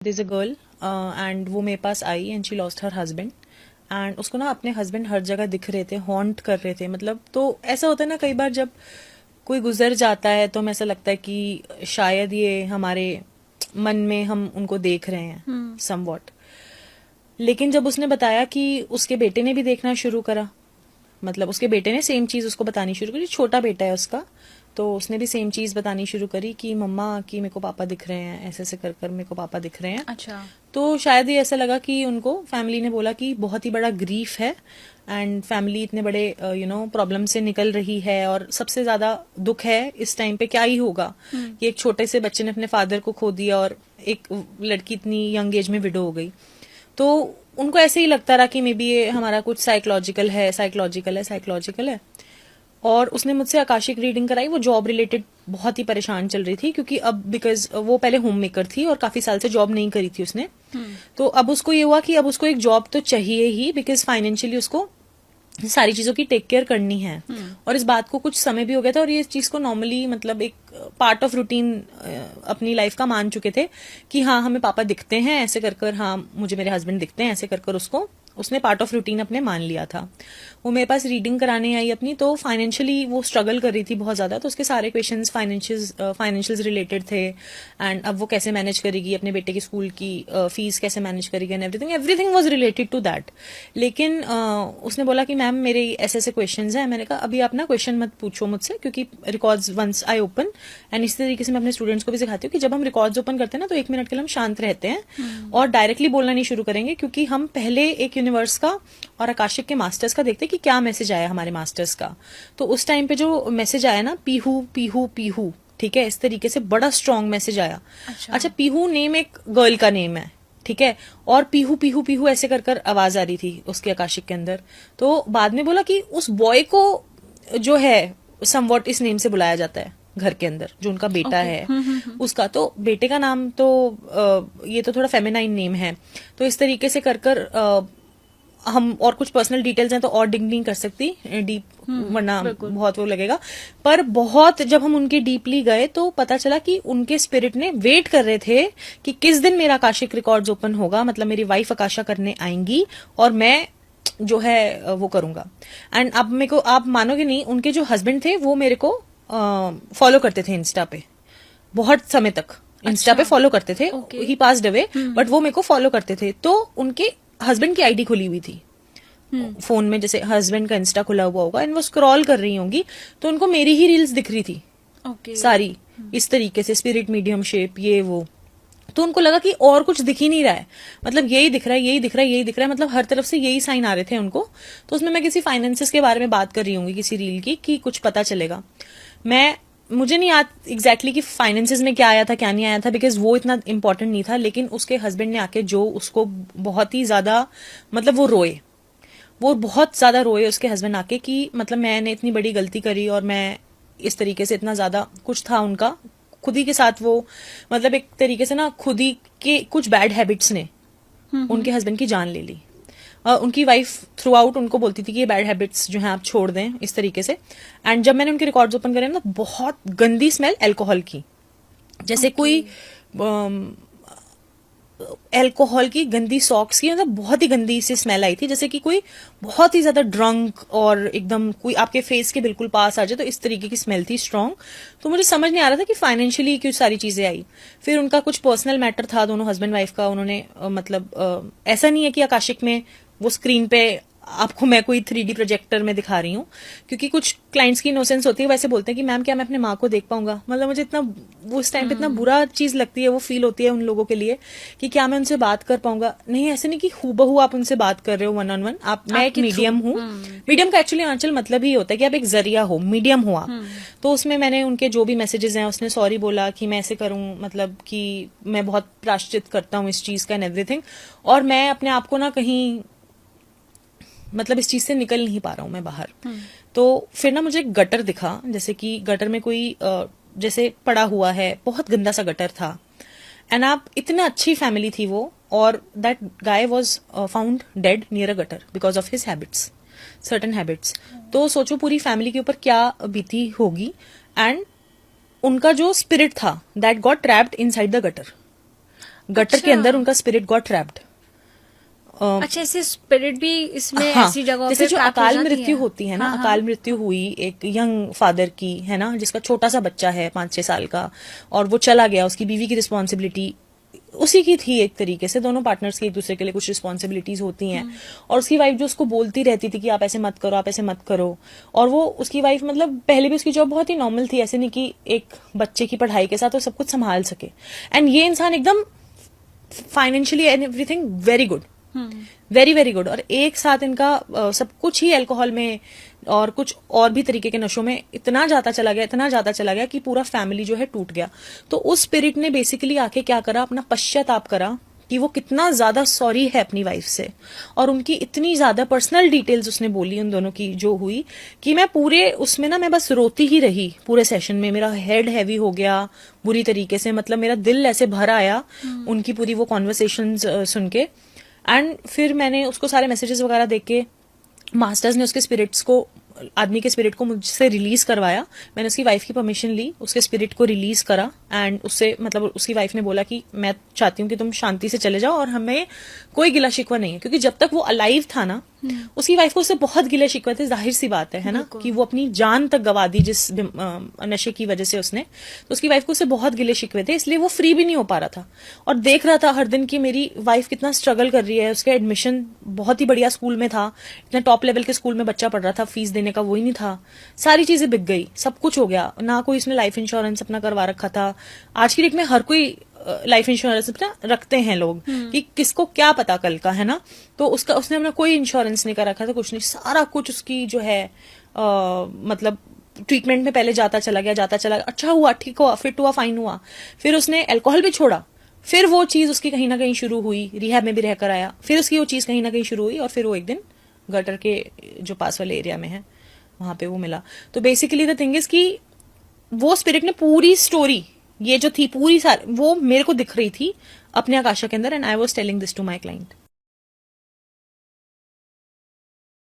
There's a girl and वो मेरे पास आई and she lost her husband and उसको ना अपने हस्बैंड हर जगह दिख रहे थे, हॉन्ट कर रहे थे। मतलब तो ऐसा होता है ना कई बार जब कोई गुजर जाता है तो हमें ऐसा लगता है कि शायद ये हमारे मन में हम उनको देख रहे हैं समवॉट। लेकिन जब उसने बताया कि उसके बेटे ने भी देखना शुरू करा, मतलब उसके बेटे ने सेम चीज उसको बतानी शुरू करी, छोटा बेटा है उसका, तो उसने भी सेम चीज बतानी शुरू करी कि मम्मा कि मेरे को पापा दिख रहे हैं, ऐसे ऐसे कर मेरे को पापा दिख रहे हैं। अच्छा। तो शायद ये ऐसा लगा कि उनको फैमिली ने बोला कि बहुत ही बड़ा ग्रीफ है एंड फैमिली इतने बड़े प्रॉब्लम से निकल रही है और सबसे ज्यादा दुख है इस टाइम पे क्या ही होगा कि एक छोटे से बच्चे ने अपने फादर को खो दिया और एक लड़की इतनी यंग एज में विडो हो गई। तो उनको ऐसे ही लगता रहा कि मे बी ये हमारा कुछ साइकोलॉजिकल है। और उसने मुझसे आकाशिक रीडिंग कराई। वो जॉब रिलेटेड बहुत ही परेशान चल रही थी क्योंकि अब बिकॉज वो पहले होम मेकर थी और काफी साल से जॉब नहीं करी थी उसने। तो अब उसको ये हुआ कि अब उसको एक जॉब तो चाहिए ही बिकॉज फाइनेंशियली उसको सारी चीजों की टेक केयर करनी है। और इस बात को कुछ समय भी हो गया था और ये चीज को नॉर्मली मतलब एक पार्ट ऑफ रूटीन अपनी लाइफ का मान चुके थे कि हाँ हमें पापा दिखते हैं ऐसे कर हाँ मुझे मेरे हस्बैंड दिखते हैं ऐसे कर उसको उसने पार्ट ऑफ रूटीन अपने मान लिया था। वो मेरे पास रीडिंग कराने आई अपनी, तो फाइनेंशियली वो स्ट्रगल कर रही थी बहुत ज्यादा। तो उसके सारे क्वेश्चंस फाइनेंशियल्स रिलेटेड थे एंड अब वो कैसे मैनेज करेगी अपने बेटे की स्कूल की फीस कैसे मैनेज करेगी and everything was related to that. लेकिन उसने बोला कि मैम मेरे ऐसे ऐसे क्वेश्चंस हैं। मैंने कहा अभी आप ना क्वेश्चन मत पूछो मुझसे क्योंकि records once I open and इस तरीके से मैं अपने स्टूडेंट्स को भी सिखाती हूँ कि जब हम रिकॉर्ड्स ओपन करते हैं ना तो 1 मिनट के लिए हम शांत रहते हैं और डायरेक्टली बोलना नहीं शुरू करेंगे क्योंकि हम पहले एक यूनिवर्स का और आकाशिक के मास्टर्स का देखते हैं कि क्या मैसेज आया हमारे मास्टर्स का। तो उस टाइम पे जो मैसेज आया ना पीहू पीहू पीहू, ठीक है, इस तरीके से बड़ा स्ट्रॉन्ग मैसेज आया। अच्छा पीहू नेम एक गर्ल का नेम है, ठीक है, और पीहू पीहू पीहू ऐसे कर आवाज आ रही थी उसके आकाशिक के अंदर। तो बाद में बोला कि उस बॉय को जो है समवॉट इस नेम से बुलाया जाता है घर के अंदर, जो उनका बेटा है उसका। तो बेटे का नाम तो ये तो थोड़ा फेमिनाइन नेम है। तो इस तरीके से कर हम और कुछ पर्सनल डिटेल्स हैं तो और डिग नहीं कर सकती डीप, वरना बहुत वो लगेगा। पर बहुत जब हम उनके डीपली गए तो पता चला कि उनके स्पिरिट ने वेट कर रहे थे कि किस दिन मेरा आकाशिक रिकॉर्ड्स ओपन होगा, मतलब मेरी वाइफ आकाशा करने आएंगी और मैं जो है वो करूंगा। एंड अब मेरे को आप मानोगे नहीं, उनके जो हस्बैंड थे वो मेरे को फॉलो करते थे इंस्टा पे बहुत समय तक। इंस्टा पे फॉलो करते थे, ही पास्ड अवे बट वो मेरे को फॉलो करते थे। तो उनके हस्बैंड की आईडी खुली हुई थी फोन में, जैसे हस्बैंड का इंस्टा खुला हुआ होगा एंड वो स्क्रॉल कर रही होंगी तो उनको मेरी ही रील्स दिख रही थी सारी इस तरीके से स्पिरिट मीडियम शेप ये वो। तो उनको लगा कि और कुछ दिख ही नहीं रहा है, मतलब यही दिख रहा है यही दिख रहा है यही दिख रहा है, मतलब हर तरफ से यही साइन आ रहे थे उनको। तो उसमें मैं किसी फाइनेंसेस के बारे में बात कर रही होंगी किसी रील की कि कुछ पता चलेगा। मुझे नहीं याद एग्जैक्टली कि फाइनेंसेस में क्या आया था क्या नहीं आया था बिकॉज वो इतना इंपॉर्टेंट नहीं था। लेकिन उसके हस्बैंड ने आके जो उसको बहुत ही ज्यादा मतलब वो बहुत ज्यादा रोए उसके हस्बैंड आके कि मतलब मैंने इतनी बड़ी गलती करी और मैं इस तरीके से इतना ज्यादा कुछ था उनका खुद ही के साथ, वो मतलब एक तरीके से ना खुद ही के कुछ बैड हैबिट्स ने उनके हस्बैंड की जान ले ली। उनकी वाइफ थ्रू आउट उनको बोलती थी कि ये बैड हैबिट्स जो है आप छोड़ दें इस तरीके से। एंड जब मैंने उनके रिकॉर्ड्स ओपन करे ना बहुत गंदी स्मेल अल्कोहल की, जैसे कोई अल्कोहल की गंदी सॉक्स की, मतलब बहुत ही गंदी सी स्मेल आई थी, जैसे कि कोई बहुत ही ज्यादा ड्रंक और एकदम कोई आपके फेस के बिल्कुल पास आ जाए तो इस तरीके की स्मेल थी स्ट्रांग। तो मुझे समझ नहीं आ रहा था कि फाइनेंशियली क्यों सारी चीजें आई। फिर उनका कुछ पर्सनल मैटर था दोनों हस्बैंड वाइफ का। उन्होंने मतलब ऐसा नहीं है कि आकाशिक में वो स्क्रीन पे आपको मैं कोई 3D प्रोजेक्टर में दिखा रही हूँ, क्योंकि कुछ क्लाइंट्स की इनोसेंस होती है, वैसे बोलते हैं कि मैम क्या मैं अपने माँ को देख पाऊंगा। मतलब मुझे इतना वो उस टाइम पे इतना बुरा चीज लगती है, वो फील होती है उन लोगों के लिए कि क्या मैं उनसे बात कर पाऊंगा। नहीं, ऐसे नहीं कि हूबहू आप उनसे बात कर रहे हो वन ऑन वन। मैं एक मीडियम हूँ। मीडियम का एक्चुअली आंचल मतलब ही होता है कि आप एक जरिया हो, मीडियम हो आप। तो उसमें मैंने उनके जो भी मैसेजेस हैं उसने सॉरी बोला कि मैं ऐसे करूं, मतलब कि मैं बहुत प्रायश्चित करता हूँ इस चीज का एंड एवरीथिंग, और मैं अपने आप को ना कहीं मतलब इस चीज से निकल नहीं पा रहा हूं मैं बाहर। तो फिर ना मुझे एक गटर दिखा, जैसे कि गटर में कोई जैसे पड़ा हुआ है, बहुत गंदा सा गटर था। एंड आप इतना अच्छी फैमिली थी वो, और that guy was found dead near a gutter because of his habits, certain habits. तो सोचो पूरी फैमिली के ऊपर क्या बीती होगी। एंड उनका जो स्पिरिट था that got trapped inside the gutter. Gutter के अंदर उनका स्पिरिट गॉट ट्रैप्ड। अच्छा, ऐसे स्पिरिट भी इसमें हाँ, ऐसी जगह जैसे पे जो trap हो अकाल जाती मृत्यु है? होती है ना, हाँ, हाँ। अकाल मृत्यु हुई एक यंग फादर की, है ना, जिसका छोटा सा बच्चा है 5-6 साल का, और वो चला गया, उसकी बीवी की रिस्पॉन्सिबिलिटी उसी की थी एक तरीके से। दोनों पार्टनर्स की एक दूसरे के लिए कुछ रिस्पॉन्सिबिलिटीज होती हैं, और उसकी वाइफ जो उसको बोलती रहती थी कि आप ऐसे मत करो, आप ऐसे मत करो, और वो उसकी वाइफ मतलब पहले भी उसकी जॉब बहुत ही नॉर्मल थी, ऐसे नहीं कि एक बच्चे की पढ़ाई के साथ वो सब कुछ संभाल सके। एंड ये इंसान एकदम financially and everything very good, very very good, और एक साथ इनका सब कुछ ही अल्कोहल में और कुछ और भी तरीके के नशों में इतना जाता चला गया, इतना जाता चला गया कि पूरा फैमिली जो है टूट गया। तो उस स्पिरिट ने बेसिकली आके क्या करा, अपना पश्चाताप करा कि वो कितना ज्यादा सॉरी है अपनी वाइफ से, और उनकी इतनी ज्यादा पर्सनल डिटेल्स उसने बोली उन दोनों की जो हुई, कि मैं पूरे उसमें ना मैं बस रोती ही रही पूरे सेशन में। मेरा हेड हैवी हो गया बुरी तरीके से, मतलब मेरा दिल ऐसे भर आया उनकी पूरी वो कॉन्वर्सेशंस सुन के। एंड फिर मैंने उसको सारे मैसेजेस वगैरह देख के, मास्टर्स ने उसके स्पिरिट्स को, आदमी के स्पिरिट को मुझसे रिलीज करवाया। मैंने उसकी वाइफ की परमिशन ली, उसके स्पिरिट को रिलीज करा, एंड उससे मतलब उसकी वाइफ ने बोला कि मैं चाहती हूँ कि तुम शांति से चले जाओ और हमें कोई गिला शिकवा नहीं है, क्योंकि जब तक वो अलाइव था ना उसकी वाइफ को उससे बहुत गिले शिकवे थे, जाहिर सी बात है ना, कि वो अपनी जान तक गवा दी जिस नशे की वजह से उसने, तो उसकी वाइफ को उससे बहुत गिले शिकवे थे, इसलिए वो फ्री भी नहीं हो पा रहा था। और देख रहा था हर दिन कि मेरी वाइफ कितना स्ट्रगल कर रही है, उसका एडमिशन बहुत ही बढ़िया स्कूल में था, इतना टॉप लेवल के स्कूल में बच्चा पढ़ रहा था, फीस देने का वो ही नहीं था, सारी चीजें बिक गई, सब कुछ हो गया, ना कोई इसने लाइफ इंश्योरेंस अपना करवा रखा था। आज की डेट में हर कोई लाइफ इंश्योरेंस अपना रखते हैं लोग, कि किसको क्या पता कल का, है ना, तो उसने अपना कोई इंश्योरेंस नहीं कर रखा था, कुछ नहीं, सारा कुछ उसकी जो है मतलब ट्रीटमेंट में पहले जाता चला गया, अच्छा हुआ, ठीक हुआ, फिट हुआ, फाइन हुआ, फिर उसने अल्कोहल भी छोड़ा, फिर वो चीज उसकी कहीं ना कहीं शुरू हुई, रिहैब में भी रहकर आया, फिर उसकी वो चीज कहीं ना कहीं शुरू हुई, और फिर वो एक दिन गटर के जो पास वाले एरिया में है वहां पे वो मिला। तो बेसिकली द थिंग इज कि वो स्पिरिट ने पूरी स्टोरी ये जो थी पूरी सारी वो मेरे को दिख रही थी अपने आकाशा के अंदर, and I was telling this to my client.